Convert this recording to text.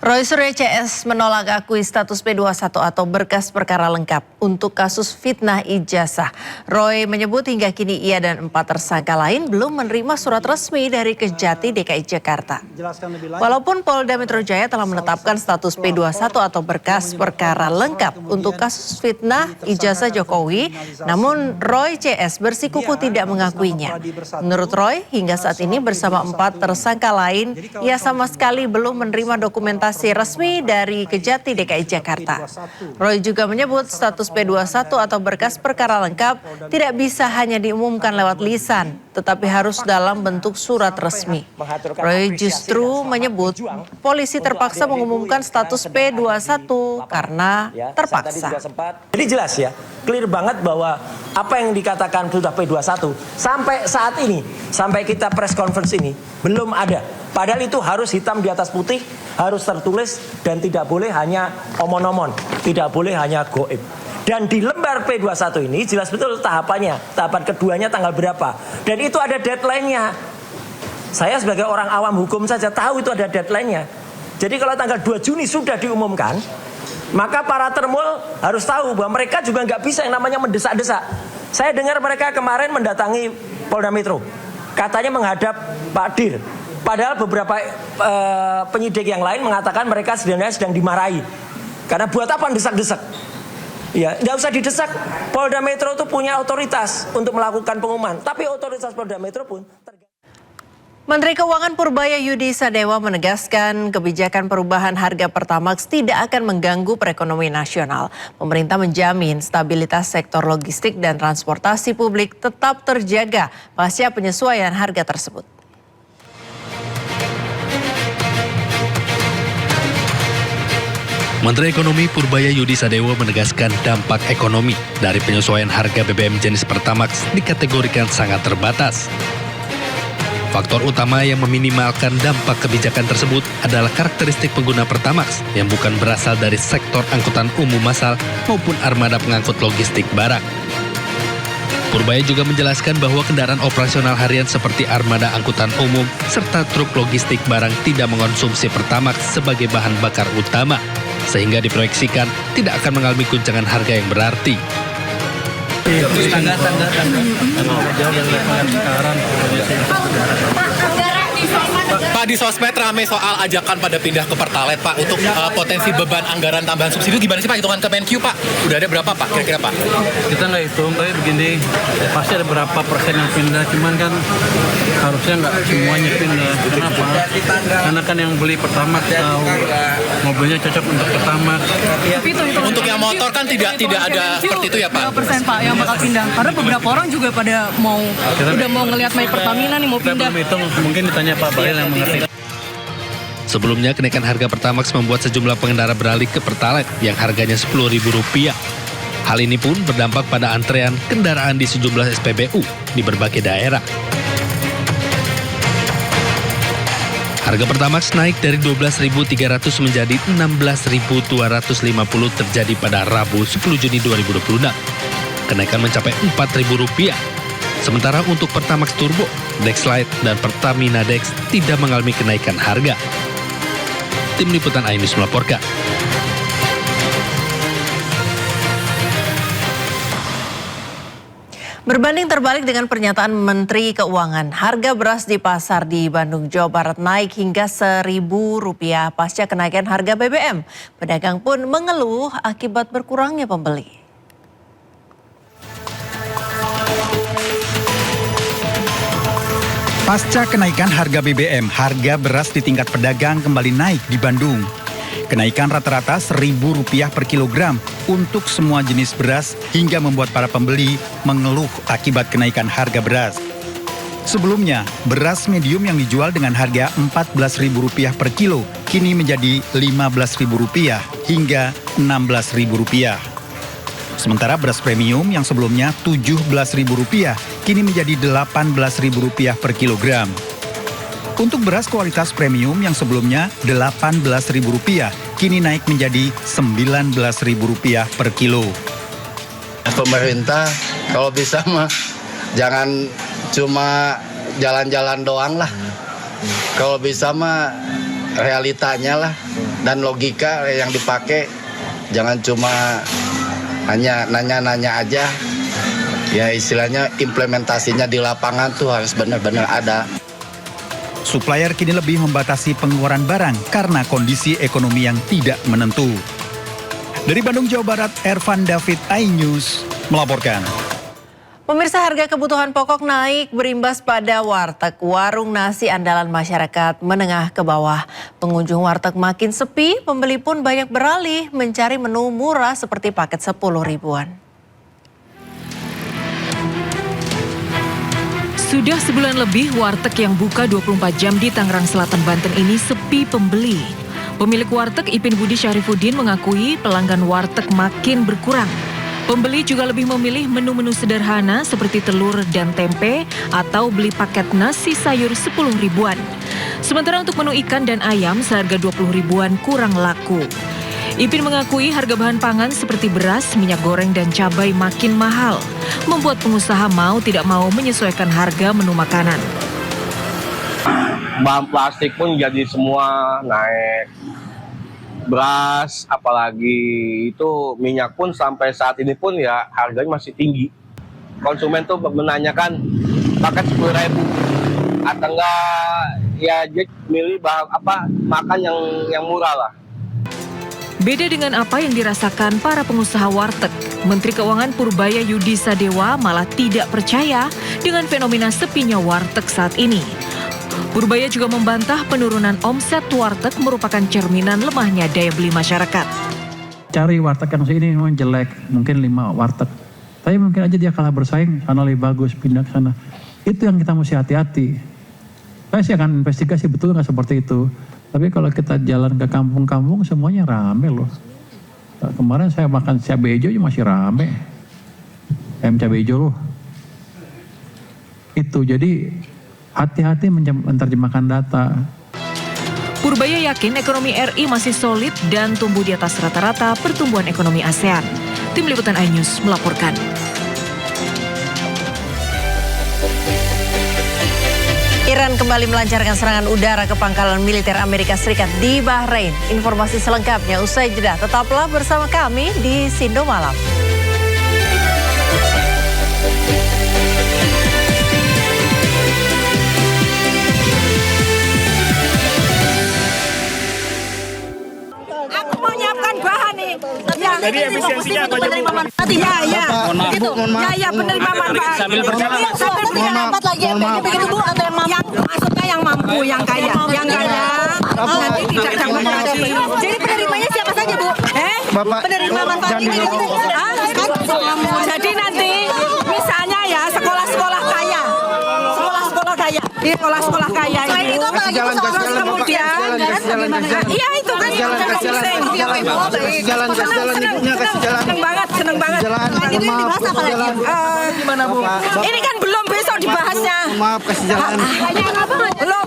Roy Suryo CS menolak akui status P21 atau berkas perkara lengkap untuk kasus fitnah ijazah. Roy menyebut hingga kini ia dan 4 tersangka lain belum menerima surat resmi dari Kejati DKI Jakarta. Walaupun Polda Metro Jaya telah menetapkan status P21 atau berkas perkara lengkap untuk kasus fitnah ijazah Jokowi, namun Roy CS bersikukuh tidak mengakuinya. Menurut Roy, hingga saat ini bersama 4 tersangka lain, ia sama sekali belum menerima dokumentasi resmi dari Kejati DKI Jakarta. Roy juga menyebut status P21 atau berkas perkara lengkap tidak bisa hanya diumumkan lewat lisan, tetapi harus dalam bentuk surat resmi. Roy justru menyebut polisi terpaksa mengumumkan status P21 karena terpaksa. Jadi jelas ya, clear banget bahwa apa yang dikatakan sudah P21 sampai saat ini, sampai kita press conference ini belum ada. Padahal itu harus hitam di atas putih, harus tertulis dan tidak boleh hanya omon-omon, tidak boleh hanya goib. Dan di lembar P21 ini jelas betul tahapannya, tahapan keduanya tanggal berapa. Dan itu ada deadline-nya. Saya sebagai orang awam hukum saja tahu itu ada deadline-nya. Jadi kalau tanggal 2 Juni sudah diumumkan, maka para termul harus tahu bahwa mereka juga nggak bisa yang namanya mendesak-desak. Saya dengar mereka kemarin mendatangi Polda Metro, katanya menghadap Pak Dir. Padahal beberapa penyidik yang lain mengatakan mereka sebenarnya sedang dimarahi. Karena buat apa desak-desak? Ya, nggak usah didesak. Polda Metro itu punya otoritas untuk melakukan pengumuman. Tapi otoritas Polda Metro pun Menteri Keuangan Purbaya Yudi Sadewa menegaskan kebijakan perubahan harga Pertamax tidak akan mengganggu perekonomian nasional. Pemerintah menjamin stabilitas sektor logistik dan transportasi publik tetap terjaga pasca penyesuaian harga tersebut. Menteri Ekonomi Purbaya Yudi Sadewa menegaskan dampak ekonomi dari penyesuaian harga BBM jenis Pertamax dikategorikan sangat terbatas. Faktor utama yang meminimalkan dampak kebijakan tersebut adalah karakteristik pengguna Pertamax yang bukan berasal dari sektor angkutan umum massal maupun armada pengangkut logistik barang. Purbaya juga menjelaskan bahwa kendaraan operasional harian seperti armada angkutan umum serta truk logistik barang tidak mengonsumsi Pertamax sebagai bahan bakar utama, sehingga diproyeksikan tidak akan mengalami guncangan harga yang berarti. Pak, di sosmed ramai soal ajakan pada pindah ke Pertalite, Pak, untuk potensi beban anggaran tambahan subsidi gimana sih, Pak? Hitungan Kemenkyu, Pak. Udah ada berapa, Pak? Kira-kira, Pak? Kita nggak hitung, tapi begini, pasti ada berapa persen yang pindah, cuman kan harusnya nggak semuanya pindah. Kenapa? Karena kan yang beli Pertamax tahu mobilnya cocok untuk Pertamax. Untuk yang motor kan tidak ada seperti itu ya, Pak? Persen, Pak, yang bakal pindah. Karena beberapa orang juga pada udah mau ngelihat My Pertamina nih mau Kita pindah. belum hitung, mungkin ditanya Pak Bahlil yang mengerti. Sebelumnya kenaikan harga Pertamax membuat sejumlah pengendara beralih ke Pertalite yang harganya Rp10.000. Hal ini pun berdampak pada antrean kendaraan di sejumlah SPBU di berbagai daerah. Harga Pertamax naik dari Rp12.300 menjadi Rp16.250 terjadi pada Rabu 10 Juni 2026. Kenaikan mencapai Rp4.000. Sementara untuk Pertamax Turbo, Dexlite, dan Pertamina Dex tidak mengalami kenaikan harga. Tim Liputan iNews melaporkan. Berbanding terbalik dengan pernyataan Menteri Keuangan, harga beras di pasar di Bandung, Jawa Barat naik hingga Rp1.000 pasca kenaikan harga BBM. Pedagang pun mengeluh akibat berkurangnya pembeli. Pasca kenaikan harga BBM, harga beras di tingkat pedagang kembali naik di Bandung. Kenaikan rata-rata Rp1.000 per kilogram untuk semua jenis beras hingga membuat para pembeli mengeluh akibat kenaikan harga beras. Sebelumnya, beras medium yang dijual dengan harga Rp14.000 per kilo kini menjadi Rp15.000 hingga Rp16.000. Sementara beras premium yang sebelumnya Rp17.000 kini menjadi Rp18.000 per kilogram. Untuk beras kualitas premium yang sebelumnya Rp18.000 kini naik menjadi Rp19.000 per kilo. Pemerintah kalau bisa mah jangan cuma jalan-jalan doang lah. Kalau bisa mah realitanya lah dan logika yang dipakai. Jangan cuma hanya nanya-nanya aja. Ya istilahnya implementasinya di lapangan tuh harus benar-benar ada. Supplier kini lebih membatasi pengeluaran barang karena kondisi ekonomi yang tidak menentu. Dari Bandung, Jawa Barat, Ervan David, iNews melaporkan. Pemirsa, harga kebutuhan pokok naik berimbas pada warteg, warung nasi andalan masyarakat menengah ke bawah. Pengunjung warteg makin sepi, pembeli pun banyak beralih mencari menu murah seperti paket 10 ribuan. Sudah sebulan lebih warteg yang buka 24 jam di Tangerang Selatan, Banten ini sepi pembeli. Pemilik warteg Ipin Budi Syarifuddin mengakui pelanggan warteg makin berkurang. Pembeli juga lebih memilih menu-menu sederhana seperti telur dan tempe atau beli paket nasi sayur 10 ribuan. Sementara untuk menu ikan dan ayam seharga 20 ribuan kurang laku. Ipin mengakui harga bahan pangan seperti beras, minyak goreng dan cabai makin mahal, membuat pengusaha mau tidak mau menyesuaikan harga menu makanan. Bahan plastik pun jadi semua naik. Beras, apalagi itu minyak pun sampai saat ini pun ya harganya masih tinggi. Konsumen tuh menanyakan paket 10 ribu atau enggak ya dia milih makan yang murah lah. Beda dengan apa yang dirasakan para pengusaha warteg, Menteri Keuangan Purbaya Yudi Sadewa malah tidak percaya dengan fenomena sepinya warteg saat ini. Purbaya juga membantah penurunan omset warteg merupakan cerminan lemahnya daya beli masyarakat. Cari warteg yang sini memang jelek, mungkin 5 warteg. Tapi mungkin aja dia kalah bersaing, sana lebih bagus, pindah ke sana. Itu yang kita mesti hati-hati. Saya sih akan investigasi betul nggak seperti itu. Tapi kalau kita jalan ke kampung-kampung semuanya rame loh. Kemarin saya makan cabai hijau masih rame. Ayam cabai hijau loh. Itu jadi hati-hati menerjemahkan data. Purbaya yakin ekonomi RI masih solid dan tumbuh di atas rata-rata pertumbuhan ekonomi ASEAN. Tim Liputan iNews melaporkan. Iran kembali melancarkan serangan udara ke pangkalan militer Amerika Serikat di Bahrain. Informasi selengkapnya usai jeda. Tetaplah bersama kami di Sindo Malam. Aku mau nyiapkan bahan nih. Jadi efisiensinya apa aja, Bu? Ya. Gitu. Ya, penerima manfaat. Sambil berjalan. Begitu, Bu, atau yang mampu? Maksudnya yang mampu, yang kaya. Yang kaya nanti tidak dapat gaji. Jadi penerimanya siapa saja, Bu? Penerima manfaat ini. Jadi nanti misalnya ya sekolah-sekolah kaya. Sekolah-sekolah kaya. Sekolah-sekolah kaya itu. Kemudian iya itu kan seneng banget. Ini dibahas apa lagi? Gimana, Bu? Ini kan belum besok dibahasnya. Maaf, kasih jalan. Belum.